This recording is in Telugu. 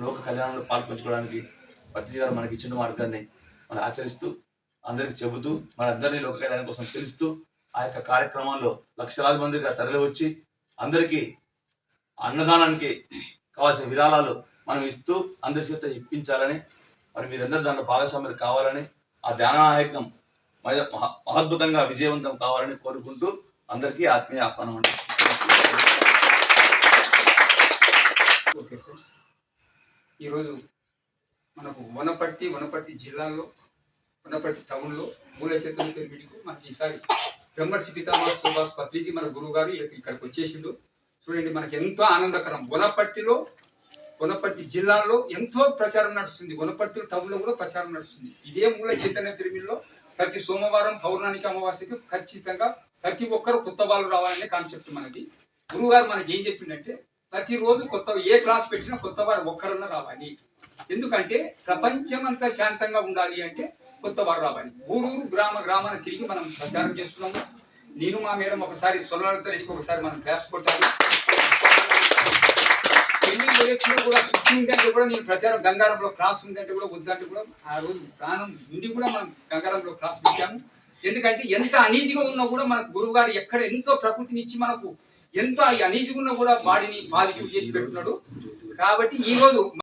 లోక కళ్యాణంలో పాల్పంచుకోవడానికి పత్రిజీ గారు మనకి ఇచ్చిన మార్గాన్ని మనం ఆచరిస్తూ అందరికి చెబుతూ మనందరినీ లోక కళ్యాణం కోసం తెలుస్తూ ఆ యొక్క కార్యక్రమంలో లక్షలాది మందిగా తరలి వచ్చి అందరికీ అన్నదానానికి కావాల్సిన విరాళాలు మనం ఇస్తూ అందరి చేత ఇప్పించాలని మరి మీరందరూ దాంట్లో భాగస్వాములు కావాలని ఆ ధ్యానయజ్ఞం మహద్భుతంగా విజయవంతం కావాలని కోరుకుంటూ అందరికీ ఆత్మీయ ఆహ్వానం అండి. ఓకే ఫ్రెండ్స్, ఈరోజు మనకు వనపర్తి జిల్లాలో వనపర్తి టౌన్లో మూల చైతన్య పిరమిడ్కు మనకి ఈసారి బ్రహ్మర్షి పితామహ సుభాష్ పత్రిజీ మన గురువు గారు ఇక్కడికి వచ్చేసిండు. చూడండి, మనకి ఎంతో ఆనందకరం. వనపర్తి జిల్లాలో ఎంతో ప్రచారం నడుస్తుంది, వనపర్తి టౌన్లో కూడా ప్రచారం నడుస్తుంది. ఇదే మూల చైతన్య పిరమిడ్లో ప్రతి సోమవారం పౌర్ణానికి అమావాస్యకి ఖచ్చితంగా ప్రతి ఒక్కరు కొత్త వాళ్ళు రావాలనే కాన్సెప్ట్ మనది. గురువు గారు మనకి ఏం చెప్పిందంటే ప్రతిరోజు ఏ క్లాస్ పెట్టినా కొత్త వారు ఒక్కరన్నా రావాలి. ఎందుకంటే ప్రపంచం అంతా శాంతంగా ఉండాలి అంటే కొత్త వారు రావాలి. ఊరూరు గ్రామాన్ని తిరిగి మనం ప్రచారం చేస్తున్నాము. నేను మా మేడం ఒకసారి సొలతరికి ఒకసారి మనం క్లాస్ కొట్టాలి. కూడా ఉందంటే కూడా నేను ప్రచారం గంగారంలో క్లాస్ ఉందంటే కూడా వద్దంటే కూడా ఆ రోజు ప్రాణం ఉండి కూడా మనం గంగారంలో క్లాస్ పెట్టాము. ఎందుకంటే ఎంత అనీజీగా ఉన్నా కూడా మనకు గురువు గారు ఎక్కడ ఎంతో ప్రకృతిని ఇచ్చి మనకు ఎంతో అనీజీగా ఉన్నా కూడా బాడీని పాజిటివ్ చేసి పెడుతున్నాడు. కాబట్టి ఈ రోజు